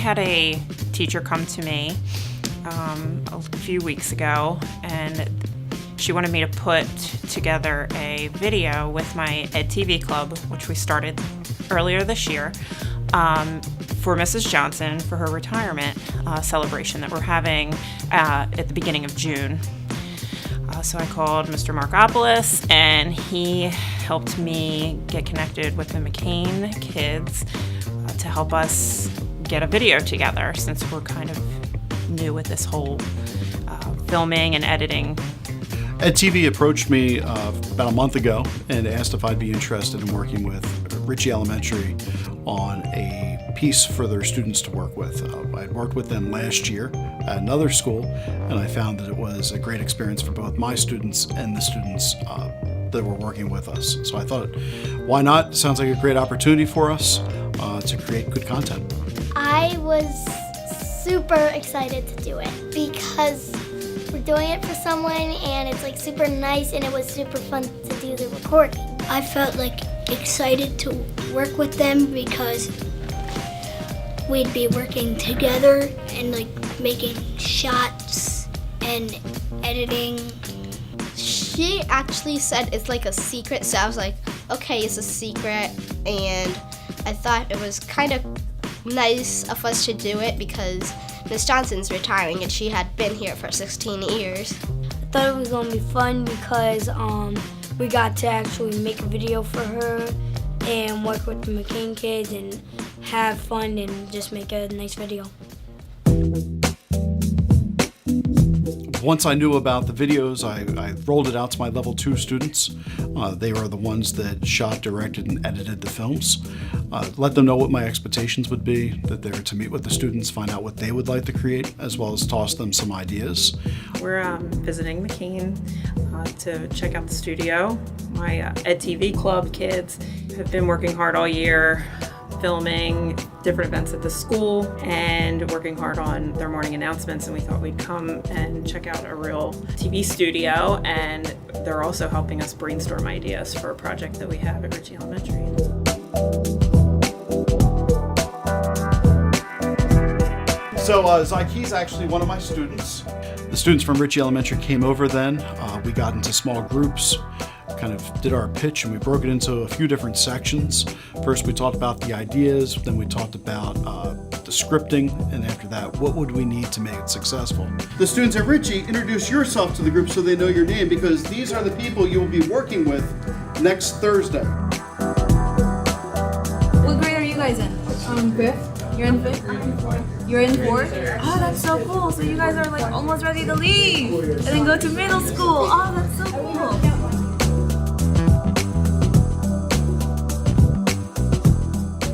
had a teacher come to me a few weeks ago, and she wanted me to put together a video with my Ed TV Club, which we started earlier this year, for Mrs. Johnson for her retirement celebration that we're having at the beginning of June. So I called Mr. Markopoulos, and he helped me get connected with the McKean kids to help us get a video together, since we're kind of new with this whole filming and editing. Ed TV approached me about a month ago and asked if I'd be interested in working with Richey Elementary on a piece for their students to work with. I had worked with them last year at another school, and I found that it was a great experience for both my students and the students that were working with us. So I thought, why not? Sounds like a great opportunity for us to create good content. I was super excited to do it because we're doing it for someone, and it's like super nice, and it was super fun to do the recording. I felt like excited to work with them because we'd be working together and like making shots and editing. She actually said it's like a secret, so I was like, okay, it's a secret, and I thought it was kind of nice of us to do it because Miss Johnson's retiring and she had been here for 16 years. I thought it was going to be fun because we got to actually make a video for her and work with the McKean kids and have fun and just make a nice video. Once I knew about the videos, I rolled it out to my level 2 students. They were the ones that shot, directed, and edited the films. Let them know what my expectations would be, that they were to meet with the students, find out what they would like to create, as well as toss them some ideas. We're visiting McKean to check out the studio. My Ed TV Club kids have been working hard all year, filming different events at the school and working hard on their morning announcements, and we thought we'd come and check out a real TV studio, and they're also helping us brainstorm ideas for a project that we have at Richey Elementary. So Zyke's actually one of my students. The students from Richey Elementary came over then. We got into small groups, kind of did our pitch, and we broke it into a few different sections. First we talked about the ideas, then we talked about the scripting, and after that, what would we need to make it successful. The students at Richey, introduce yourself to the group so they know your name, because these are the people you will be working with next Thursday. What grade are you guys in? Fifth. You're in fifth? You're in fourth? Oh, that's so cool. So you guys are like almost ready to leave and then go to middle school. Oh, that's so cool.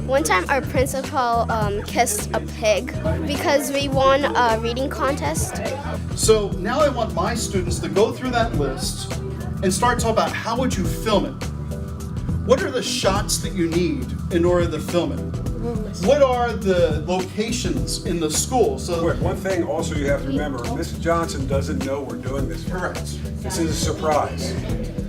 One time our principal kissed a pig because we won a reading contest. So now I want my students to go through that list and start talking about how would you film it. What are the shots that you need in order to film it? What are the locations in the school? So one thing also you have to remember, Mrs. Johnson doesn't know we're doing this. Correct. This is a surprise.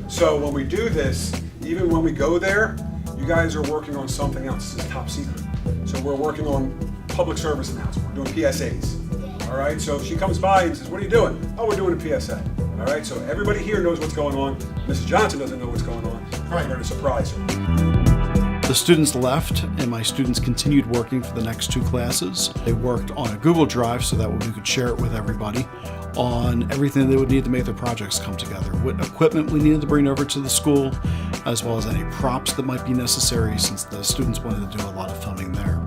So when we do this, even when we go there, you guys are working on something else. This is top secret. So we're working on public service announcements. We're doing PSAs. All right, so if she comes by and says, what are you doing? Oh, we're doing a PSA. All right, so everybody here knows what's going on. Mrs. Johnson doesn't know what's going on. Right. We're going to surprise her. The students left, and my students continued working for the next 2 classes. They worked on a Google Drive so that we could share it with everybody on everything they would need to make their projects come together. What equipment we needed to bring over to the school, as well as any props that might be necessary, since the students wanted to do a lot of filming there.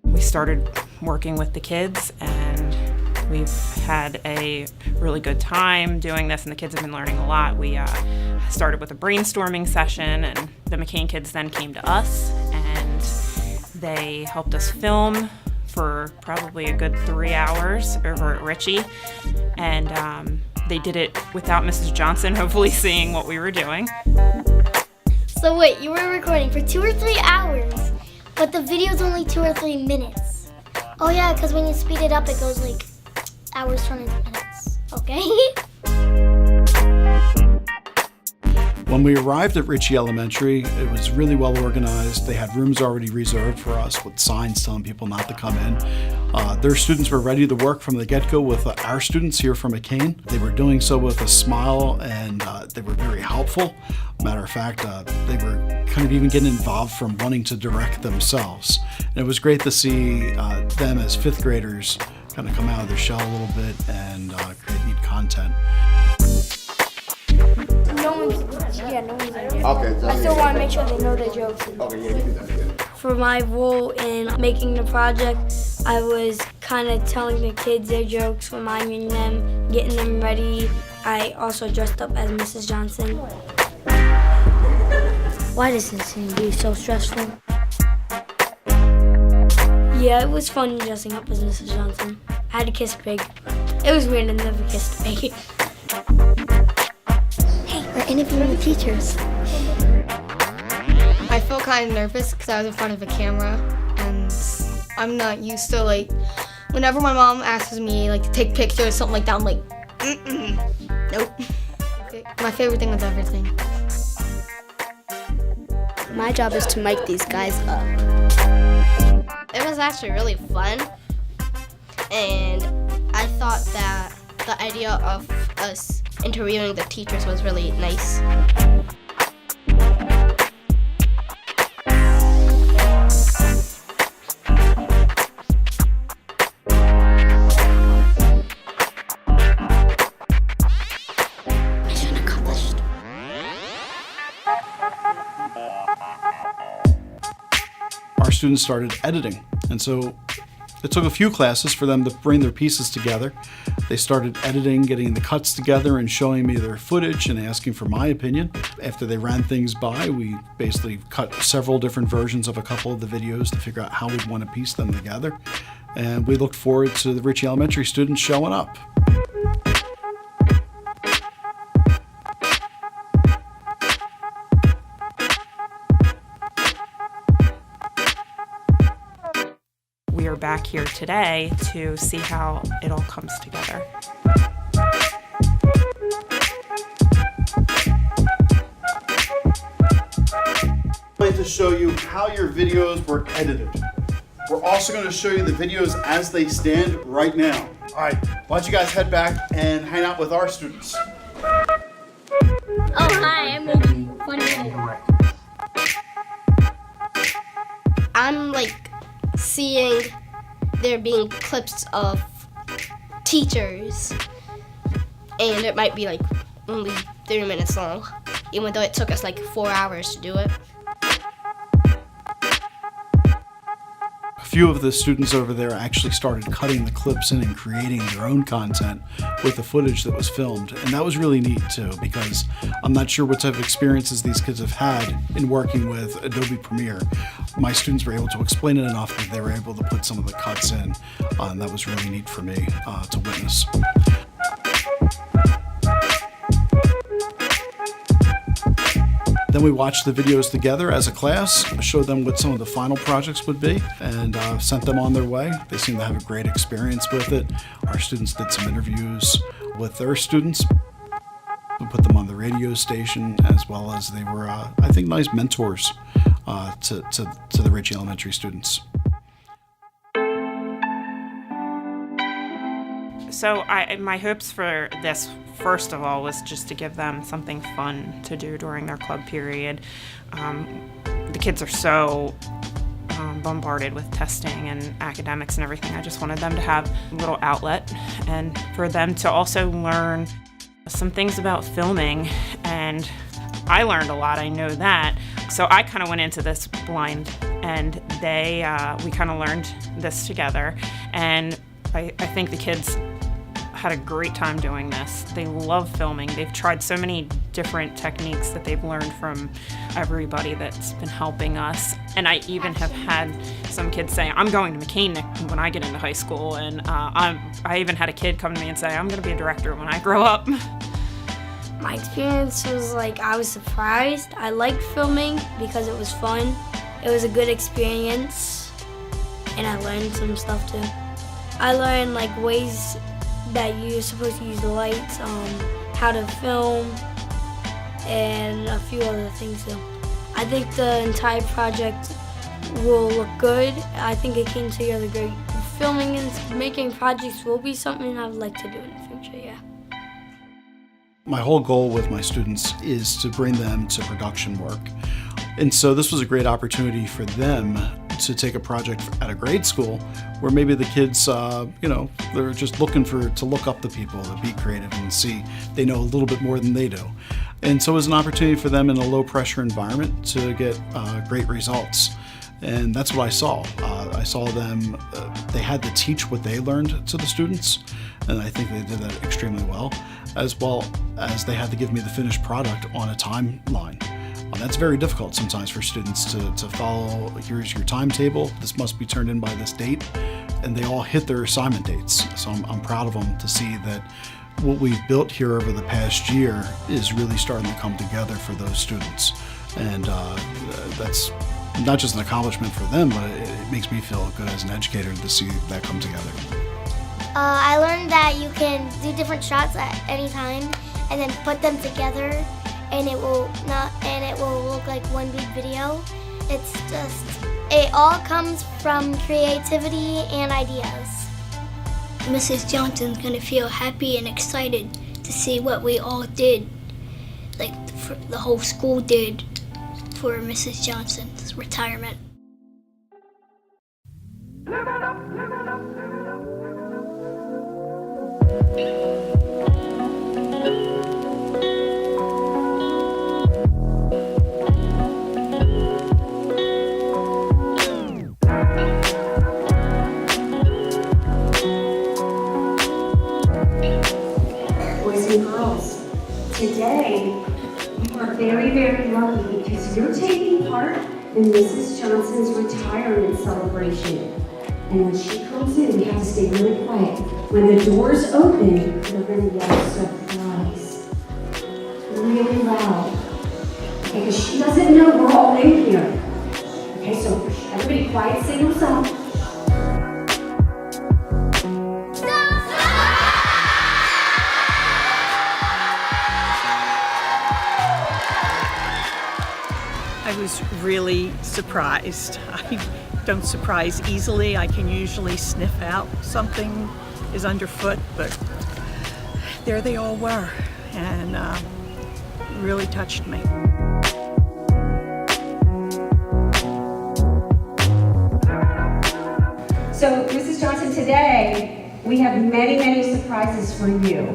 We started working with the kids, and we've had a really good time doing this, and the kids have been learning a lot. We started with a brainstorming session, and the McKean kids then came to us, and they helped us film for probably a good 3 hours over at Richey, and they did it without Mrs. Johnson hopefully seeing what we were doing. So wait, you were recording for 2 or 3 hours, but the video's only 2 or 3 minutes. Oh yeah, because when you speed it up, it goes like hours turn into minutes. Okay? When we arrived at Richey Elementary, it was really well organized. They had rooms already reserved for us with signs telling people not to come in. Their students were ready to work from the get-go with our students here from McKean. They were doing so with a smile, and they were very helpful. Matter of fact, they were kind of even getting involved from wanting to direct themselves. And it was great to see them as fifth graders kind of come out of their shell a little bit and create neat content. No one's in there. Okay. I still want to make sure they know the jokes. Okay, yeah, you do that again. For my role in making the project, I was kind of telling the kids their jokes, reminding them, getting them ready. I also dressed up as Mrs. Johnson. Why does this seem to be so stressful? Yeah, it was fun dressing up as Mrs. Johnson. I had to kiss a pig. It was weird, I never kissed a pig. Hey, we're interviewing the teachers. I feel kind of nervous because I was in front of a camera, and I'm not used to, like, whenever my mom asks me, like, to take pictures or something like that, I'm like, nope. My favorite thing is everything. My job is to mic these guys up. It was actually really fun, and I thought that the idea of us interviewing the teachers was really nice. Mission accomplished. Our students started editing, and so it took a few classes for them to bring their pieces together. They started editing, getting the cuts together, and showing me their footage and asking for my opinion. After they ran things by, we basically cut several different versions of a couple of the videos to figure out how we'd want to piece them together. And we looked forward to the Richey Elementary students showing up. We are back here today to see how it all comes together. I'm going to show you how your videos were edited. We're also going to show you the videos as they stand right now. All right, why don't you guys head back and hang out with our students. Oh, hi, I'm making funny. I'm like seeing there being clips of teachers, and it might be like only 30 minutes long, even though it took us like 4 hours to do it. A few of the students over there actually started cutting the clips in and creating their own content with the footage that was filmed. And that was really neat too, because I'm not sure what type of experiences these kids have had in working with Adobe Premiere. My students were able to explain it enough that they were able to put some of the cuts in, and that was really neat for me to witness. Then we watched the videos together as a class, showed them what some of the final projects would be, and sent them on their way. They seemed to have a great experience with it. Our students did some interviews with their students. We put them on the radio station, as well as they were, I think, nice mentors to the Richey Elementary students. So my hopes for this, first of all, was just to give them something fun to do during their club period. The kids are so bombarded with testing and academics and everything. I just wanted them to have a little outlet and for them to also learn some things about filming. And I learned a lot, I know that. So I kind of went into this blind, and we kind of learned this together. And I think the kids had a great time doing this. They love filming. They've tried so many different techniques that they've learned from everybody that's been helping us. And I even have had some kids say, I'm going to McKean when I get into high school. And I even had a kid come to me and say, I'm going to be a director when I grow up. My experience was like, I was surprised. I liked filming because it was fun. It was a good experience, and I learned some stuff too. I learned like ways that you're supposed to use the lights, how to film, and a few other things too. I think the entire project will look good. I think it came together great. Filming and making projects will be something I would like to do in the future, yeah. My whole goal with my students is to bring them to production work. And so this was a great opportunity for them to take a project at a grade school where maybe the kids, they're just looking to look up the people, to be creative and see they know a little bit more than they do. And so it was an opportunity for them in a low pressure environment to get great results. And that's what I saw. I saw them, they had to teach what they learned to the students, and I think they did that extremely well as they had to give me the finished product on a timeline. That's very difficult sometimes for students to follow. Here's your timetable, this must be turned in by this date, and they all hit their assignment dates. So I'm proud of them to see that what we've built here over the past year is really starting to come together for those students. And that's not just an accomplishment for them, but it makes me feel good as an educator to see that come together. I learned that you can do different shots at any time and then put them together, and it will look like one big video. It all comes from creativity and ideas. Mrs. Johnson's gonna feel happy and excited to see what we all did, like the whole school did for Mrs. Johnson's retirement. Boys and girls, today you are very, very lucky because you're taking part in Mrs. Johnson's retirement celebration. And when she comes in, we have to stay really quiet. When the doors open, we're going to yell surprise. Really loud. Okay, because she doesn't know we're all in here. Okay, so everybody quiet signals up. I was really surprised. I don't surprise easily. I can usually sniff out something is underfoot, but there they all were, and it really touched me. So, Mrs. Johnson, today we have many, many surprises for you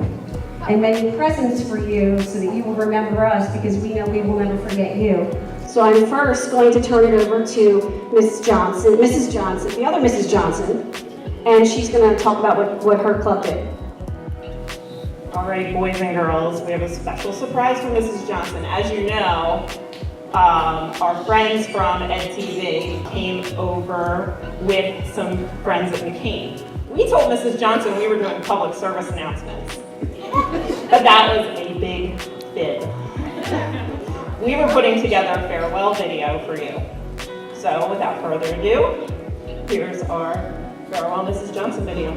and many presents for you so that you will remember us, because we know we will never forget you. So I'm first going to turn it over to Mrs. Johnson, the other Mrs. Johnson, and she's going to talk about what her club did. All right, boys and girls, we have a special surprise for Mrs. Johnson. As you know, our friends from EdTV came over with some friends at McKean. We told Mrs. Johnson we were doing public service announcements, but that was a big fib. We were putting together a farewell video for you. So without further ado, here's our farewell Mrs. Johnson video.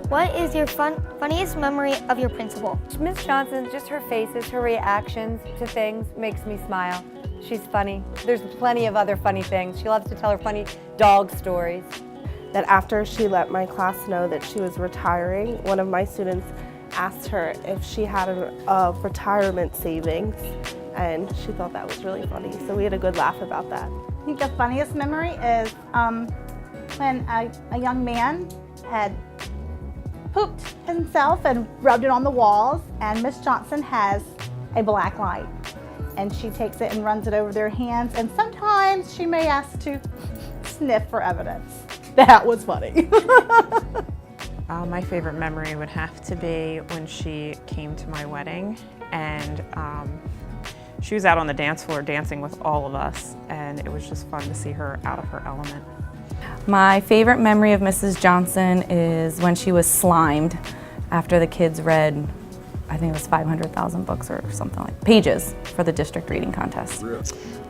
What is your funniest memory of your principal? Miss Johnson, just her faces, her reactions to things makes me smile. She's funny. There's plenty of other funny things. She loves to tell her funny dog stories. That after she let my class know that she was retiring, one of my students asked her if she had a retirement savings, and she thought that was really funny. So we had a good laugh about that. I think the funniest memory is when a young man had pooped himself and rubbed it on the walls, and Miss Johnson has a black light, and she takes it and runs it over their hands, and sometimes she may ask to sniff for evidence. That was funny. My favorite memory would have to be when she came to my wedding, and she was out on the dance floor dancing with all of us, and it was just fun to see her out of her element. My favorite memory of Mrs. Johnson is when she was slimed after the kids read, I think it was 500,000 books or something like pages for the district reading contest.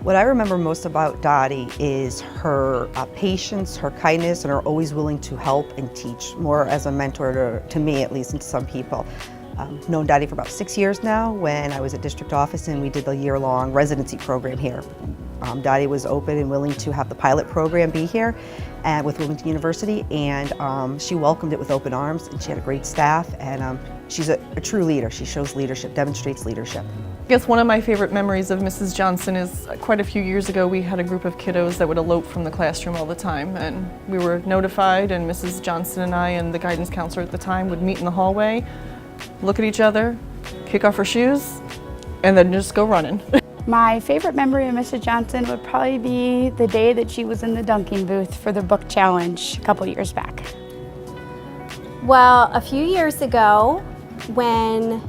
What I remember most about Dottie is her patience, her kindness, and her always willing to help and teach, more as a mentor to me at least, and to some people. Known Dottie for about 6 years now when I was at district office and we did the year-long residency program here. Dottie was open and willing to have the pilot program be here with Wilmington University, and she welcomed it with open arms, and she had a great staff, and she's a true leader. She shows leadership, demonstrates leadership. I guess one of my favorite memories of Mrs. Johnson is quite a few years ago we had a group of kiddos that would elope from the classroom all the time, and we were notified, and Mrs. Johnson and I and the guidance counselor at the time would meet in the hallway, look at each other, kick off our shoes, and then just go running. My favorite memory of Mrs. Johnson would probably be the day that she was in the dunking booth for the book challenge a couple years back. Well, a few years ago, when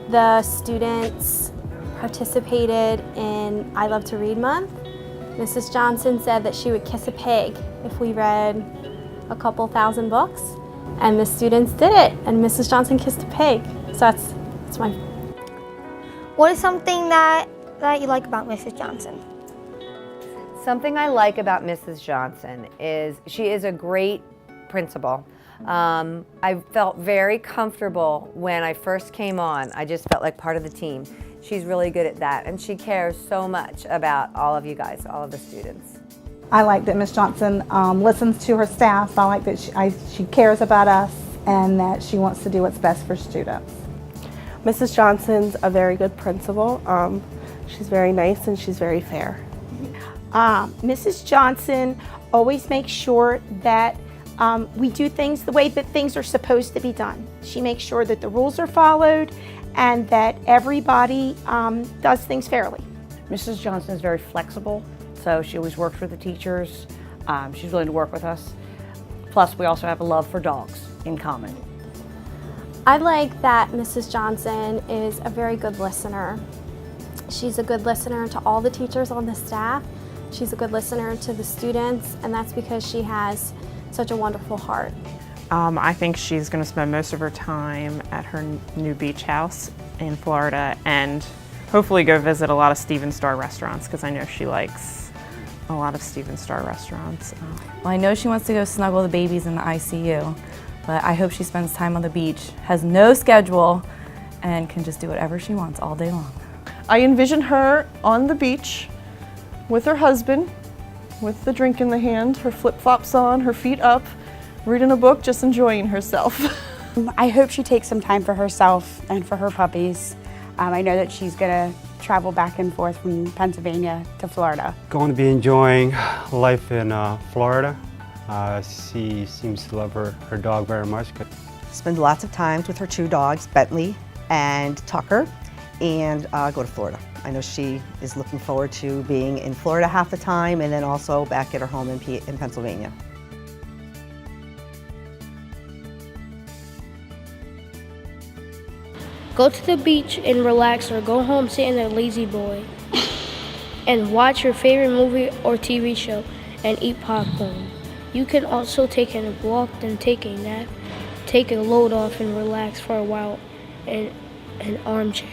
the students participated in I Love to Read Month, Mrs. Johnson said that she would kiss a pig if we read a couple thousand books, and the students did it, and Mrs. Johnson kissed a pig. So that's my... What is something that you like about Mrs. Johnson? Something I like about Mrs. Johnson is she is a great principal. I felt very comfortable when I first came on. I just felt like part of the team. She's really good at that, and she cares so much about all of you guys, all of the students. I like that Ms. Johnson listens to her staff. I like that she cares about us and that she wants to do what's best for students. Mrs. Johnson's a very good principal. She's very nice and she's very fair. Mrs. Johnson always makes sure that we do things the way that things are supposed to be done. She makes sure that the rules are followed and that everybody does things fairly. Mrs. Johnson is very flexible, so she always works with the teachers. She's willing to work with us. Plus, we also have a love for dogs in common. I like that Mrs. Johnson is a very good listener. She's a good listener to all the teachers on the staff. She's a good listener to the students, and that's because she has such a wonderful heart. I think she's going to spend most of her time at her new beach house in Florida and hopefully go visit a lot of Steven Star restaurants, because I know she likes a lot of Steven Star restaurants. Well, I know she wants to go snuggle the babies in the ICU, but I hope she spends time on the beach, has no schedule, and can just do whatever she wants all day long. I envision her on the beach with her husband, with the drink in the hand, her flip-flops on, her feet up, reading a book, just enjoying herself. I hope she takes some time for herself and for her puppies. I know that she's going to travel back and forth from Pennsylvania to Florida. Going to be enjoying life in Florida. She seems to love her dog very much. Spend lots of time with her two dogs, Bentley and Tucker, and go to Florida. I know she is looking forward to being in Florida half the time and then also back at her home in Pennsylvania. Go to the beach and relax, or go home, sit in a lazy boy and watch your favorite movie or TV show and eat popcorn. You can also take a walk, then take a nap, take a load off and relax for a while in an armchair.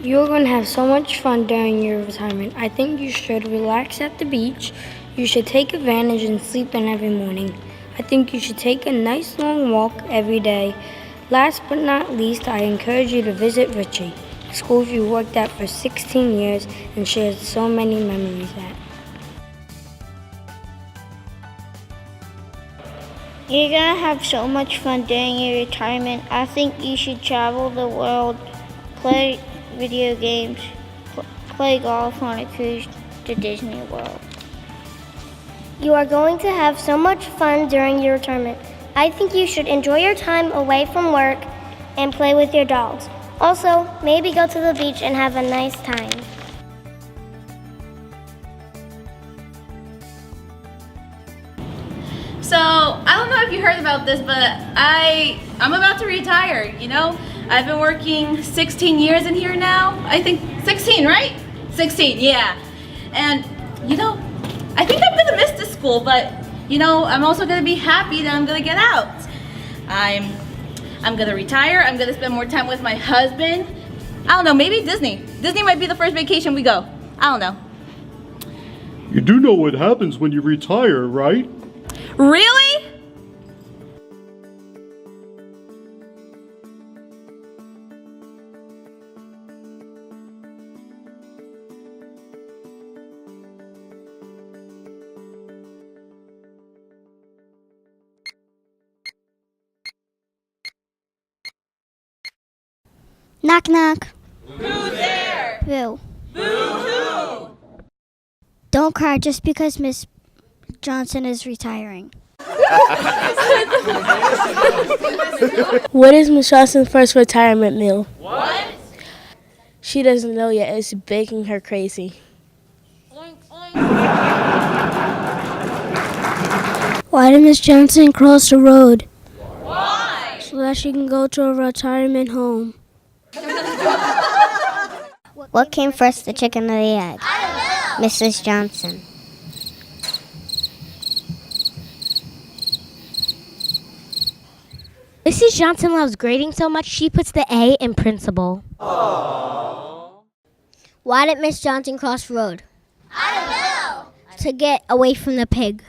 You're going to have so much fun during your retirement. I think you should relax at the beach. You should take advantage and sleep in every morning. I think you should take a nice long walk every day. Last but not least, I encourage you to visit Richey, a school you worked at for 16 years and shared so many memories at. You're going to have so much fun during your retirement. I think you should travel the world, play video games, play golf on a cruise to Disney World. You are going to have so much fun during your retirement. I think you should enjoy your time away from work and play with your dogs. Also, maybe go to the beach and have a nice time. So, I don't know if you heard about this, but I'm about to retire, you know? I've been working 16 years in here now. I think 16, right? 16, yeah. And, you know, I think I'm gonna miss this school, but, you know, I'm also gonna be happy that I'm gonna get out. I'm gonna retire, I'm gonna spend more time with my husband. I don't know, maybe Disney. Disney might be the first vacation we go. I don't know. You do know what happens when you retire, right? Really? Knock knock. Who's there? Boo. Boo-hoo! Don't cry just because Miss Johnson is retiring. What is Miss Johnson's first retirement meal? What? She doesn't know yet. It's baking her crazy. Why did Miss Johnson cross the road? Why? So that she can go to a retirement home. What came first, the chicken or the egg? I don't know. Mrs. Johnson. Mrs. Johnson loves grading so much she puts the A in principal. Why did Miss Johnson cross the road? I don't know. To get away from the pig.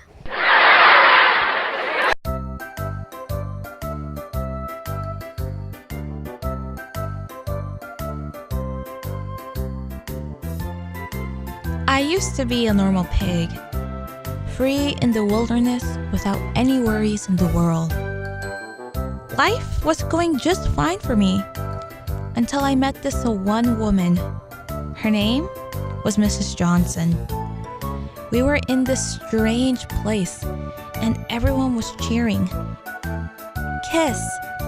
I used to be a normal pig, free in the wilderness without any worries in the world. Life was going just fine for me until I met this one woman. Her name was Mrs. Johnson. We were in this strange place and everyone was cheering. Kiss,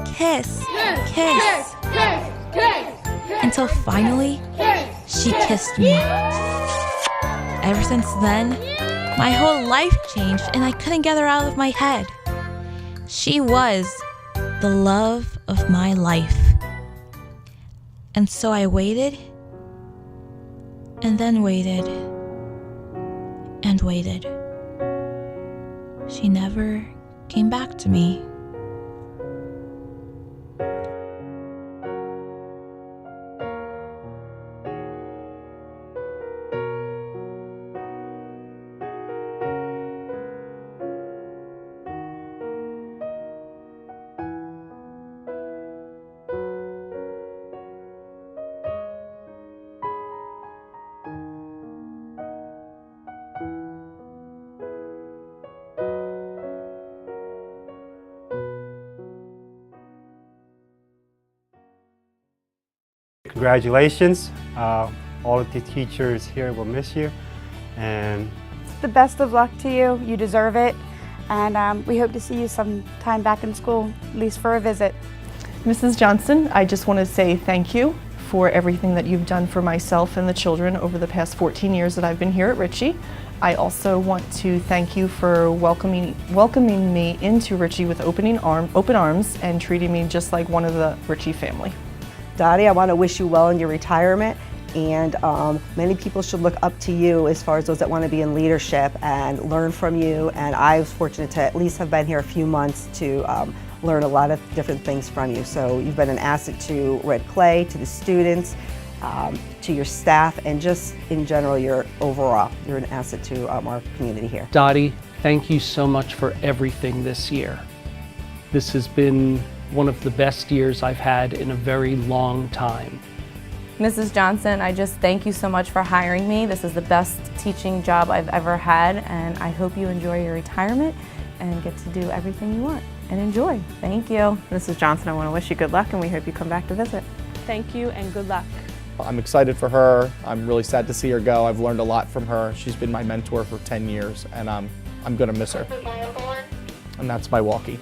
kiss, kiss. Until finally, she kissed me. Ever since then, my whole life changed and I couldn't get her out of my head. She was the love of my life. And so I waited, and then waited, and waited. She never came back to me. Congratulations. All of the teachers here will miss you. And The best of luck to you. You deserve it. And we hope to see you sometime back in school, at least for a visit. Mrs. Johnson, I just want to say thank you for everything that you've done for myself and the children over the past 14 years that I've been here at Richey. I also want to thank you for welcoming me into Richey with open arms and treating me just like one of the Richey family. Dottie, I want to wish you well in your retirement, and many people should look up to you as far as those that want to be in leadership and learn from you, and I was fortunate to at least have been here a few months to learn a lot of different things from you. So you've been an asset to Red Clay, to the students, to your staff, and just in general, you're an asset to our community here. Dottie, thank you so much for everything this year. This has been one of the best years I've had in a very long time. Mrs. Johnson, I just thank you so much for hiring me. This is the best teaching job I've ever had, and I hope you enjoy your retirement and get to do everything you want and enjoy. Thank you. Mrs. Johnson, I want to wish you good luck and we hope you come back to visit. Thank you and good luck. I'm excited for her. I'm really sad to see her go. I've learned a lot from her. She's been my mentor for 10 years and I'm going to miss her. And that's my walkie.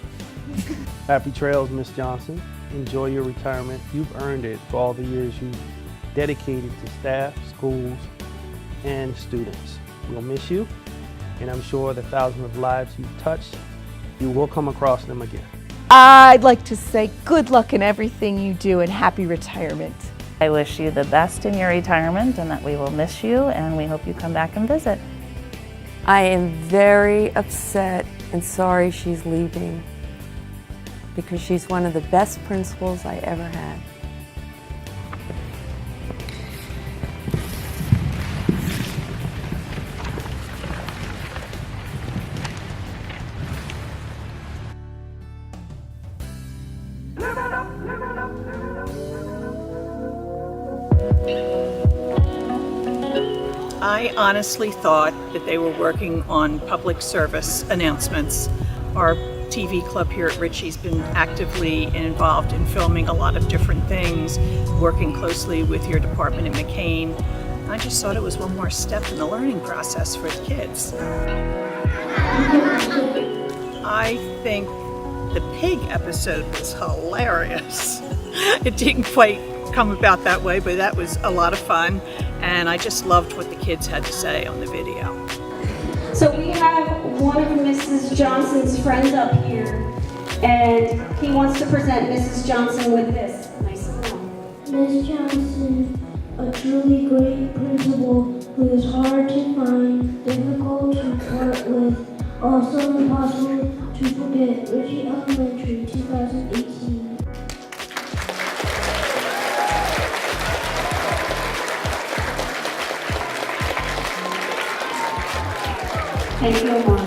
Happy trails, Miss Johnson. Enjoy your retirement. You've earned it for all the years you've dedicated to staff, schools, and students. We'll miss you, and I'm sure the thousands of lives you've touched, you will come across them again. I'd like to say good luck in everything you do and happy retirement. I wish you the best in your retirement and that we will miss you and we hope you come back and visit. I am very upset and sorry she's leaving because she's one of the best principals I ever had. I honestly thought that they were working on public service announcements. Our TV club here at Richey's been actively involved in filming a lot of different things, working closely with your department at McKean. I just thought it was one more step in the learning process for the kids. I think the pig episode was hilarious. It didn't quite come about that way, but that was a lot of fun, and I just loved what the kids had to say on the video. So we have one of Mrs. Johnson's friends up here, and he wants to present Mrs. Johnson with this. Nice one. Ms. Johnson, a truly great principal who is hard to find, difficult to work with, also impossible to forget. Richey Elementary, 2018. Thank you, Mom.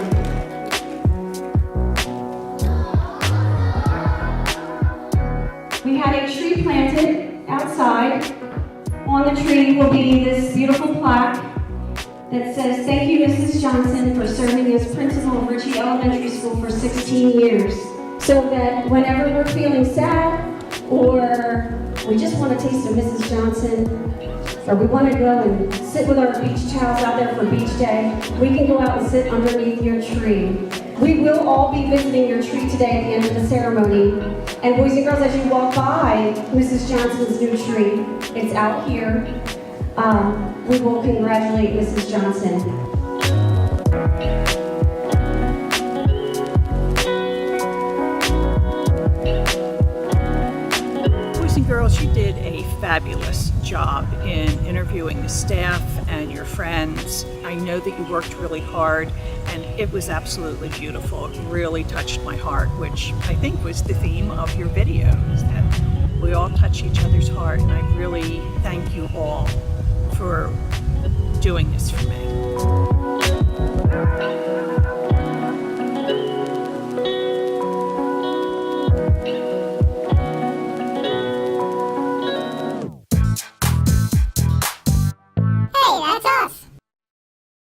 We had a tree planted outside. On the tree will be this beautiful plaque that says, "Thank you, Mrs. Johnson, for serving as principal of Richey Elementary School for 16 years." So that whenever we're feeling sad, or we just want a taste of Mrs. Johnson, or we want to go and sit with our beach towels out there for beach day, we can go out and sit underneath your tree. We will all be visiting your tree today at the end of the ceremony. And boys and girls, as you walk by Mrs. Johnson's new tree, it's out here. We will congratulate Mrs. Johnson. Boys and girls, you did a fabulous job in interviewing the staff and your friends. I know that you worked really hard, and it was absolutely beautiful. It really touched my heart, which I think was the theme of your videos, that we all touch each other's heart, and I really thank you all for doing this for me.